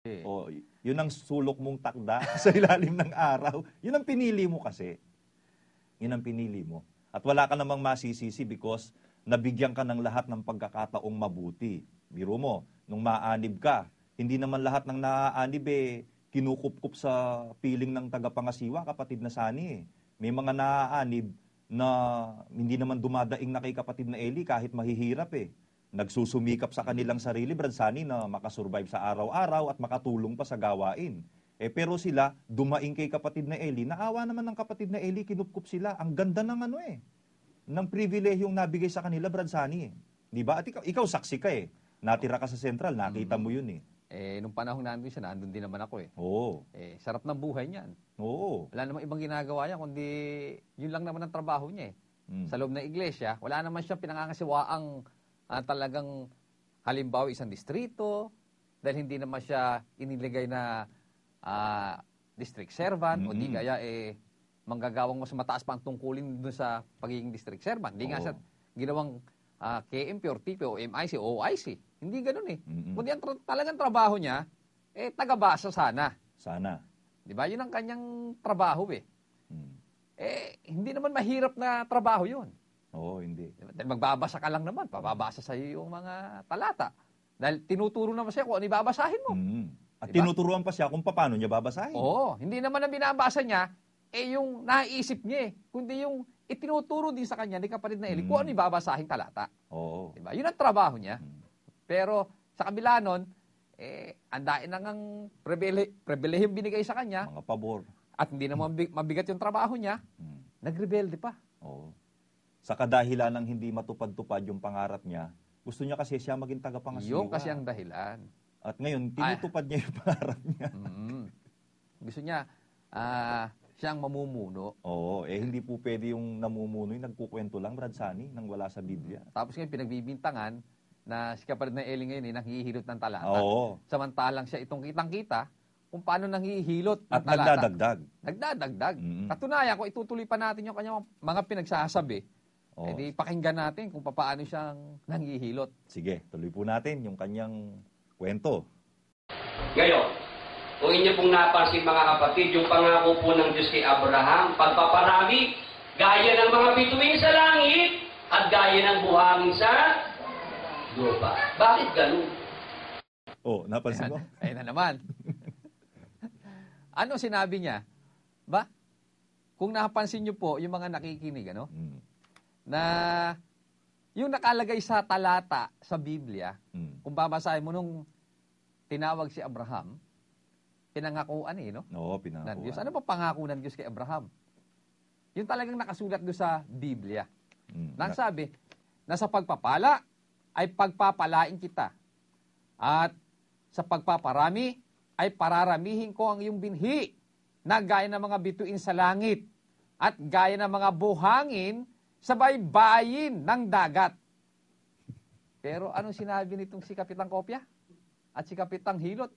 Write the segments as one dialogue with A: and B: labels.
A: O, yun ang sulok mong takda sa ilalim ng araw. Yun ang pinili mo kasi. Yun ang pinili mo. At wala ka namang masisisi because nabigyan ka ng lahat ng pagkakataong mabuti. Biro mo, nung maanib ka, hindi naman lahat ng naaanib kinukup-kup sa piling ng tagapangasiwa, kapatid na Sani. May mga naaanib na hindi naman dumadaing na kay kapatid na Eli kahit mahihirap Nagsusumikap sa kanilang sarili, Brad Sani, na makasurvive sa araw-araw at makatulong pa sa gawain. Pero sila, dumaing kay kapatid na Eli, naawa naman ng kapatid na Eli, kinupkup sila. Ang ganda ng ng pribilehiyong nabigay sa kanila, Brad Sani. Di ba? At ikaw saksi ka Natira ka sa Central, nakita mo yun
B: nung panahon nandun siya, nandun din naman ako
A: Oo.
B: Sarap ng buhay niyan.
A: Oo.
B: Wala namang ibang ginagawa niya, kundi yun lang naman ang trabaho niya Sa loob ng iglesia, wala naman siyang pinangangasiwaang talagang halimbawa isang distrito, dahil hindi naman siya iniligay na district servant, o di kaya manggagawang mas mataas pa ang tungkulin dun sa pagiging district servant. Hindi nga siya ginawang KMP or TP o MIC o OIC. Hindi ganun Kundi ang talagang trabaho niya, taga-basa sana.
A: Sana.
B: Di ba? Yun ang kanyang trabaho hindi naman mahirap na trabaho yun.
A: Oo, hindi.
B: Dahil magbabasa ka lang naman, pababasa sa iyo yung mga talata. Dahil tinuturo naman siya kung ano ibabasahin mo.
A: At diba? Tinuturuan pa siya kung paano niya babasahin.
B: Oo, hindi naman ang binabasa niya, yung naisip niya kundi yung itinuturo din sa kanya ni kapatid na Eli kung ano ibabasahin talata.
A: Oo.
B: Diba? Yun ang trabaho niya. Pero sa kabila nun, andain na ngang pribilehiyong binigay sa kanya.
A: Mga pabor.
B: At hindi naman mabigat yung trabaho niya, nagrebelde pa.
A: Oo. Sa kadahilan ng hindi matupad-tupad yung pangarap niya, gusto niya kasi siya maging tagapangasiwa.
B: Yung kasi ang dahilan.
A: At ngayon, tinutupad niya yung pangarap niya.
B: Gusto niya, siyang mamumuno.
A: Oo, hindi po pwede yung namumuno, yung nagkukwento lang, Brad Sani, nang wala sa Biblia.
B: Tapos ngayon, pinagbibintangan na si kapatid na Eli ngayon, nanghihilot ng talata.
A: Oo.
B: Samantalang siya itong kitang-kita kung paano nanghihilot ng
A: at
B: talata.
A: Nagdadagdag.
B: Katunayan, kung itutuloy pa natin yung kanyang mga pinagsasabi, di pakinggan natin kung paano siyang nanghihilot.
A: Sige, tuloy po natin yung kanyang kwento.
C: Ngayon, kung inyo pong napansin mga kapatid, yung pangako po ng Diyos kay Abraham, pagpaparami, gaya ng mga bituin sa langit, at gaya ng buhangin sa lupa. Bakit ganun?
A: Napansin mo?
B: Ayun na naman. Ano sinabi niya? Ba? Kung napansin niyo po, yung mga nakikinig, na yung nakalagay sa talata sa Biblia, kung babasahin mo nung tinawag si Abraham, pinangakuan no?
A: Oo, pinangakuan.
B: Ng Diyos. Ano pa pangako ng Diyos kay Abraham? Yung talagang nakasulat doon sa Biblia. Nang sabi, na sa pagpapala ay pagpapalain kita. At sa pagpaparami ay pararamihin ko ang iyong binhi na gaya ng mga bituin sa langit at gaya ng mga buhangin sa baybayin ng dagat. Pero anong sinabi nitong si Kapitang Kopya? At si Kapitang Hilot?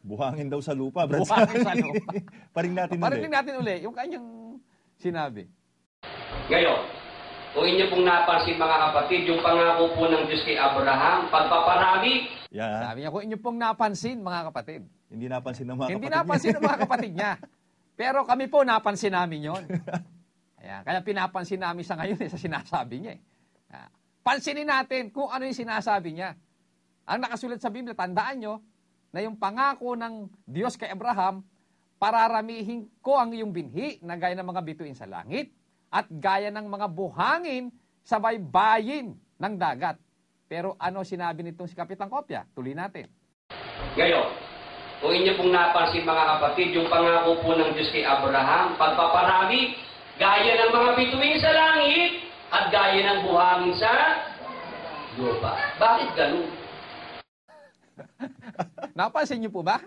A: Buhangin daw sa lupa, Brad.
B: Buhangin sa lupa.
A: Parinig
B: natin uli yung kanyang sinabi.
C: Ngayon, kung inyo pong napansin mga kapatid, yung pangako po ng Diyos kay Abraham, pagpaparami.
B: Sabi niya, kung inyo pong napansin mga kapatid.
A: Hindi napansin ng mga
B: Hindi
A: kapatid
B: napansin ng mga kapatid niya. Pero kami po napansin namin yon. Kaya pinapansin namin sa ngayon sa sinasabi niya. Pansinin natin kung ano yung sinasabi niya. Ang nakasulat sa Biblia, tandaan nyo, na yung pangako ng Diyos kay Abraham, pararamihin ko ang iyong binhi na gaya ng mga bituin sa langit at gaya ng mga buhangin sa baybayin ng dagat. Pero ano sinabi nitong si Kapitang Kopya? Tuloy natin.
C: Ngayon, kung inyo pong napansin mga kapatid, yung pangako po ng Diyos kay Abraham, pagpaparami, gaya ng mga bituin sa langit at gaya ng buhangin sa lupa. Bakit ganun?
B: Napansin niyo po ba?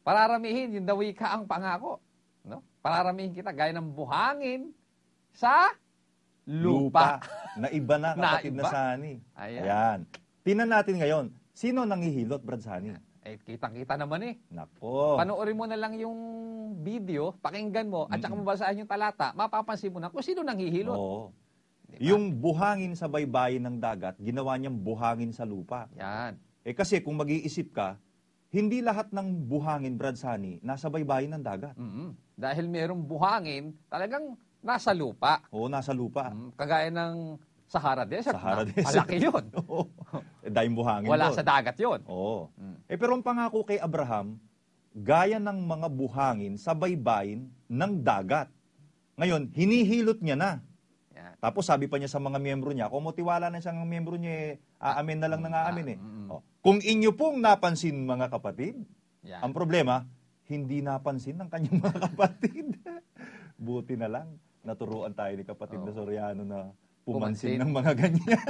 B: Pararamihin, yung dawi ka ang pangako. No? Pararamihin kita gaya ng buhangin sa lupa.
A: Na iba na, kapatid na Sani. Ayan. Tingnan natin ngayon, sino nanghihilot, Brad Sani?
B: Kitang-kita naman
A: Nako.
B: Panoorin mo na lang yung video, pakinggan mo, at saka mabasahin yung talata, mapapansin mo na kung sino nanghihilot.
A: Oo. Diba? Yung buhangin sa baybayin ng dagat, ginawa niyang buhangin sa lupa.
B: Yan.
A: Kasi kung mag-iisip ka, hindi lahat ng buhangin, Brad Sunny, nasa baybayin ng dagat.
B: Dahil mayroong buhangin, talagang nasa lupa.
A: Oo, nasa lupa.
B: Kagaya ng Sahara Desert.
A: Sahara Desert.
B: Malaki yun.
A: Oo. Dahil buhangin
B: Wala
A: doon.
B: sa dagat yun.
A: Oo. Pero ang pangako kay Abraham, gaya ng mga buhangin sa baybayin ng dagat. Ngayon, hinihilot niya na.
B: Yan.
A: Tapos sabi pa niya sa mga miyembro niya, kung motiwala na siyang miyembro niya, aamin na lang ng aamin eh. Kung inyo pong napansin mga kapatid,
B: Yan.
A: ang problema, hindi napansin ng kanyang mga kapatid. Buti na lang, naturuan tayo ni kapatid na Soriano na pumansin ng mga ganyan.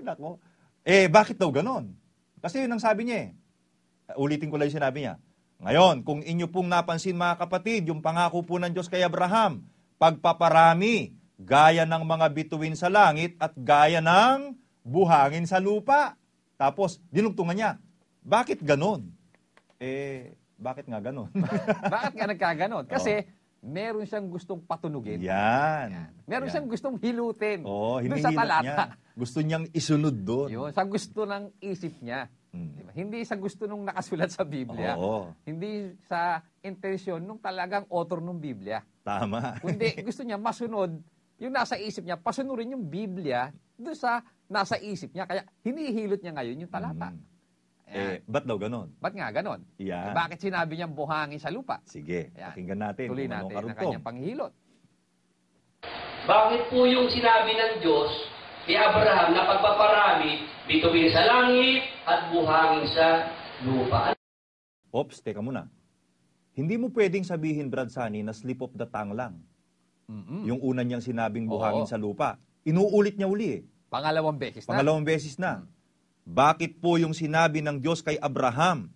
A: Nako. Bakit daw ganon? Kasi yun ang sabi niya eh. Ulitin ko lang yung sinabi niya. Ngayon, kung inyo pong napansin mga kapatid, yung pangako po ng Diyos kay Abraham, pagpaparami, gaya ng mga bituin sa langit at gaya ng buhangin sa lupa. Tapos, dinugtungan niya, bakit ganon? Bakit nga ganon?
B: Bakit nga nagkaganon? Kasi meron siyang gustong patunugin.
A: Yan.
B: Meron siyang gustong hilutin.
A: Oo,
B: doon sa
A: hinihilot
B: talata.
A: niya. Gusto niyang isunod doon.
B: Yun, sa gusto ng isip niya. Diba? Hindi sa gusto nung nakasulat sa Biblia.
A: Oo.
B: Hindi sa intensyon nung talagang author ng Biblia.
A: Tama.
B: Kundi gusto niya masunod yung nasa isip niya, pasunurin yung Biblia doon sa nasa isip niya. Kaya hinihilot niya ngayon yung talata.
A: Ba't daw ganon?
B: Ba't nga ganon?
A: Yan.
B: Bakit sinabi niyang buhangin sa lupa?
A: Sige,
B: Ayan.
A: pakinggan natin.
B: Tuloy
A: kung anong
B: natin ang
A: karugtong.
B: kanyang panghilot.
C: Bakit po yung sinabi ng Diyos kay Abraham na pagpaparami, bituin sa langit at buhangin sa lupa?
A: Ops, teka muna. Hindi mo pwedeng sabihin, Brad Sunny, na slip of the tongue lang. Yung una niyang sinabing buhangin sa lupa. Inuulit niya uli eh.
B: Pangalawang beses na.
A: Pangalawang beses na. Bakit po yung sinabi ng Diyos kay Abraham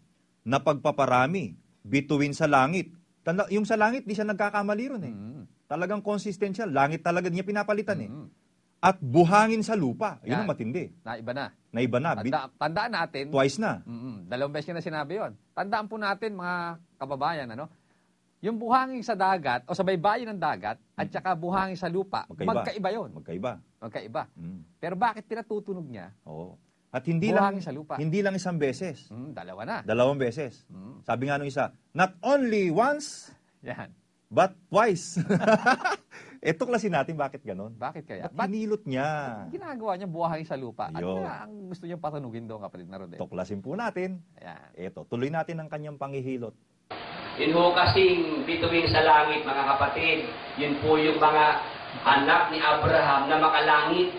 A: na pagpaparami, bituin sa langit? Yung sa langit, di siya nagkakamali ron eh. Talagang consistent siya. Langit talaga niya pinapalitan eh. At buhangin sa lupa. Yun ang matindi.
B: Naiba na.
A: Naiba na.
B: Tandaan natin.
A: Twice na.
B: Dalawang beses na sinabi yon. Tandaan po natin mga kababayan, yung buhangin sa dagat o sa baybayin ng dagat at saka buhangin sa lupa, magkaiba yun. Magkaiba. Pero bakit pinatutunog niya?
A: Oo. At hindi
B: Buhangin
A: lang
B: sa lupa.
A: Hindi lang isang beses.
B: Dalawa na.
A: Dalawang beses. Sabi nga nung isa, not only once,
B: Yan.
A: but twice. Tuklasin natin bakit ganon.
B: Bakit kaya?
A: Ba't hinilot niya?
B: Ginagawa niya buhangin sa lupa. Ano
A: Yun.
B: nga ang gusto niyang patunugin doon, kapatid na Rodel?
A: Tuklasin po natin.
B: Ayan.
A: Tuloy natin ang kanyang panghihilot.
C: Yun ho kasing bituin sa langit, mga kapatid. Yun po yung mga anak ni Abraham na makalangit.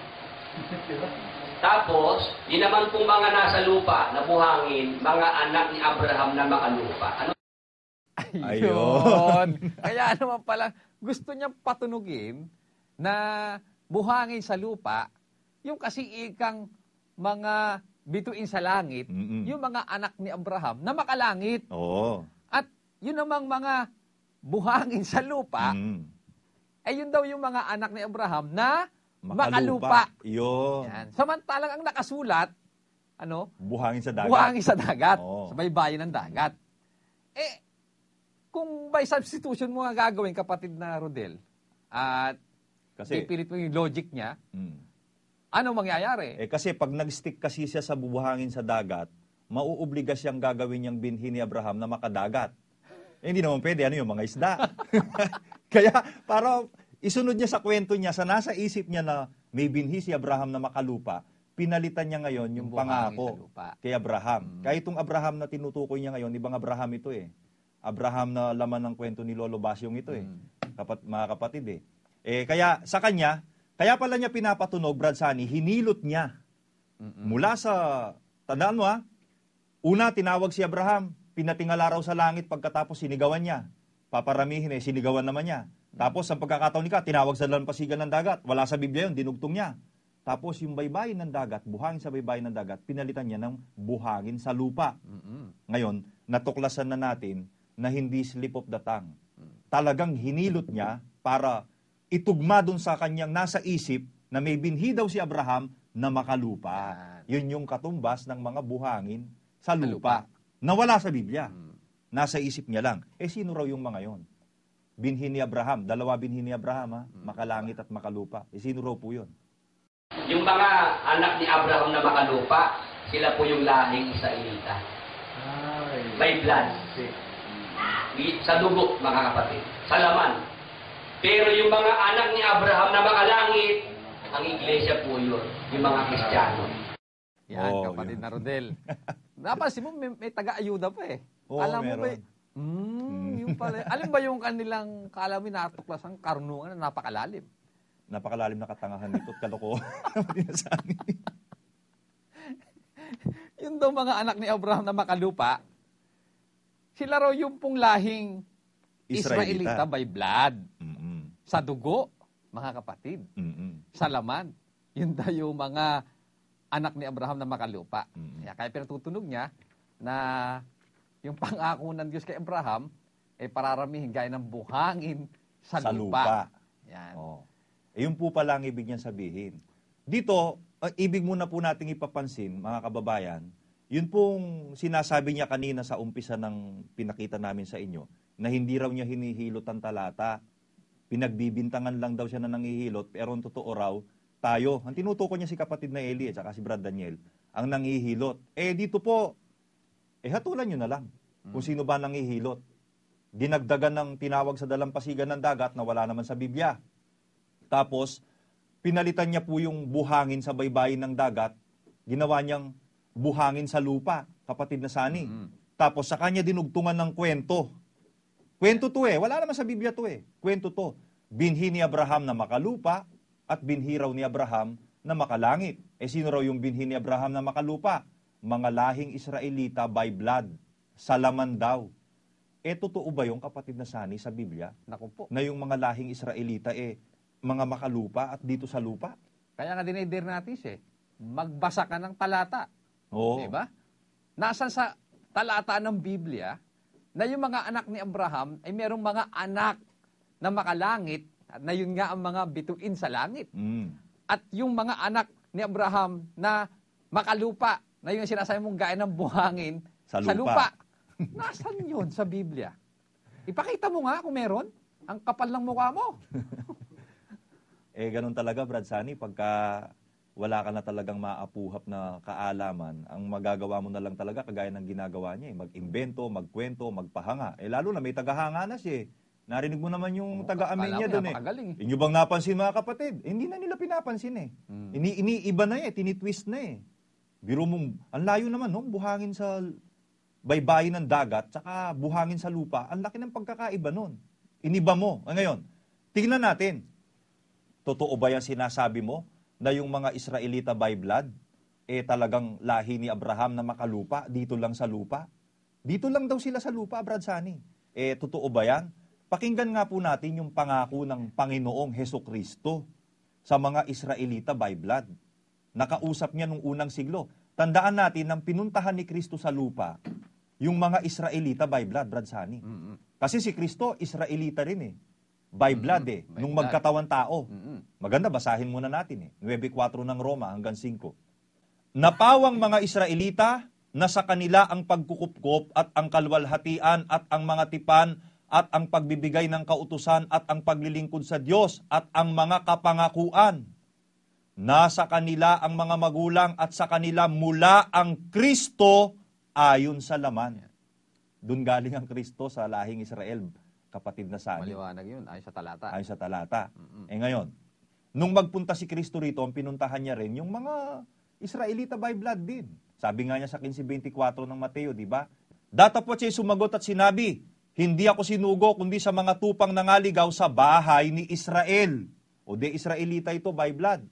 C: Tapos, yun naman pong mga nasa lupa na buhangin, mga anak ni Abraham na makalupa. Ano?
A: Ayun.
B: Kaya naman pala, gusto niyang patunugin na buhangin sa lupa, yung kasiikang mga bituin sa langit, yung mga anak ni Abraham na makalangit.
A: Oo.
B: At yun namang mga buhangin sa lupa, yun daw yung mga anak ni Abraham na makalupa.
A: Yun.
B: Yan. Samantalang ang nakasulat,
A: Buhangin sa dagat.
B: buhangin sa dagat,
A: Oo.
B: sa baybayin ng dagat. Kung by substitution mo nga gagawin, kapatid na Rodel, at ipilit mo yung logic niya, ano mangyayari?
A: Kasi pag nag-stick kasi siya sa buhangin sa dagat, mauobliga siyang gagawin niyang binhi ni Abraham na makadagat. Hindi naman pwede, yung mga isda. Kaya, para isunod niya sa kwento niya, sa nasa isip niya na may binhi si Abraham na makalupa, pinalitan niya ngayon yung pangako kay Abraham. Kaya itong Abraham na tinutukoy niya ngayon, ibang Abraham ito eh. Abraham na laman ng kwento ni Lolo Basyong ito eh. Mga kapatid eh. Kaya sa kanya, kaya pala niya pinapatunog, Brad Sunny, hinilot niya. Mula sa, tandaan mo una tinawag si Abraham, pinatingala raw sa langit pagkatapos sinigawan niya. Paparamihin sinigawan naman niya. Tapos sa pagkakataon ni tinawag sa dalampasigan ng dagat. Wala sa Biblia yun, dinugtong niya. Tapos yung baybayin ng dagat, buhangin sa baybayin ng dagat, pinalitan niya ng buhangin sa lupa. Ngayon, natuklasan na natin na hindi slip of the tongue. Talagang hinilot niya para itugma dun sa kanyang nasa isip na may binhi daw si Abraham na makalupa. Yun yung katumbas ng mga buhangin sa lupa. Nawala sa Biblia. Nasa isip niya lang. Sino raw yung mga yon? Binhi ni Abraham. Dalawa binhi ni Abraham, makalangit at makalupa. Sino raw po yun?
C: Yung mga anak ni Abraham na makalupa, Sila po yung lahing Israelita. By blood. Sa dugo, mga kapatid. Sa laman. Pero yung mga anak ni Abraham na makalangit, ang iglesia po yun. Yung mga Kristiyano.
B: Yan,
A: Oh,
B: kapatid
A: yun.
B: na Rodel. Napansin mo, may taga-ayuda pa eh.
A: Oo,
B: Alam mo ba,
A: meron.
B: yung pala. Alam ba yung kanilang kaalamin natuklasang karunungan na napakalalim?
A: Napakalalim na katangahan nito at kalokohan.
B: Yung daw mga anak ni Abraham na makalupa, sila raw yung pong lahing Israelita by blood.
A: Mm-mm.
B: Sa dugo, mga kapatid.
A: Mm-mm.
B: Sa laman. Yun daw yung mga anak ni Abraham na makalupa.
A: Mm.
B: Kaya pinatutunog niya na yung pangako ng Diyos kay Abraham ay pararamihin gaya ng buhangin sa lupa. Yan.
A: Oh. Yun po pala ang ibig niyan sabihin. Dito, ibig muna po nating ipapansin, mga kababayan, yun pong sinasabi niya kanina sa umpisa ng pinakita namin sa inyo, na hindi raw niya hinihilot ang talata. Pinagbibintangan lang daw siya na nangihilot, pero ang totoo raw, tayo, ang tinutukoy niya si kapatid na Eli at saka si Brad Daniel, ang nangihilot. Dito po, hatulan nyo na lang kung sino ba nangihilot. Dinagdagan ng tinawag sa dalampasigan ng dagat na wala naman sa Biblia. Tapos, pinalitan niya po yung buhangin sa baybayin ng dagat, ginawa niyang buhangin sa lupa, kapatid na Sani. Tapos, sa kanya dinugtungan ng kwento. Kwento to wala naman sa Biblia to Kwento to. Binhi ni Abraham na makalupa at binhi raw ni Abraham na makalangit. Sino raw yung binhi ni Abraham na makalupa? Mga lahing Israelita by blood. Sa laman daw. Totoo ba yung kapatid na Sani sa Biblia?
B: Naku po.
A: Na yung mga lahing Israelita mga makalupa at dito sa lupa?
B: Kaya nga dinidir natin siya. Magbasa ka ng talata.
A: Oo.
B: Diba? Nasaan sa talata ng Biblia na yung mga anak ni Abraham ay merong mga anak na makalangit at na yun nga ang mga bituin sa langit. At yung mga anak ni Abraham na makalupa, na yung sinasabi mong gaya ng buhangin
A: Sa
B: sa
A: lupa.
B: lupa. Nasaan yun sa Biblia? Ipakita mo nga kung meron. Ang kapal ng mukha mo.
A: Ganun talaga, Brad Sani, pagka wala ka na talagang maapuhap na kaalaman, ang magagawa mo na lang talaga, kagaya ng ginagawa niya, mag-imbento, magkwento, magpahanga. Lalo na may tagahanga na siya. Narinig mo naman yung taga-amin niya doon
B: napakagaling.
A: Inyo bang napansin, mga kapatid? Hindi na nila pinapansin Iniiba na tinitwist na Biro mong, ang layo naman, no? Buhangin sa baybayin ng dagat, tsaka buhangin sa lupa, ang laki ng pagkakaiba nun. Iniba mo. Ngayon, tingnan natin. Totoo ba yan sinasabi mo na yung mga Israelita by blood, talagang lahi ni Abraham na makalupa, dito lang sa lupa? Dito lang daw sila sa lupa, Brad Sani. Totoo ba yan? Pakinggan nga po natin yung pangako ng Panginoong Hesukristo sa mga Israelita by blood. Nakausap niya nung unang siglo. Tandaan natin nang pinuntahan ni Kristo sa lupa, yung mga Israelita by blood, Brad Sani. Kasi si Kristo, Israelita rin by blood
B: by
A: nung
B: blood.
A: magkatawan tao. Maganda, basahin muna natin 9:4 ng Roma hanggang 5. Napawang mga Israelita na sa kanila ang pagkukupkop at ang kalwalhatian at ang mga tipan at ang pagbibigay ng kautusan at ang paglilingkod sa Diyos at ang mga kapangakuan. Nasa kanila ang mga magulang at sa kanila mula ang Kristo ayon sa laman. Doon galing ang Kristo sa lahing Israel, kapatid na Sani.
B: Maliwanag yun, ayon sa talata.
A: Ayon sa talata. Ngayon, nung magpunta si Kristo rito, ang pinuntahan niya rin yung mga Israelita by blood din. Sabi nga niya sa 15:24 ng Mateo, di ba? Datapwat siya sumagot at sinabi, hindi ako sinugo kundi sa mga tupang nangaligaw sa bahay ni Israel. O de Israelita ito by blood.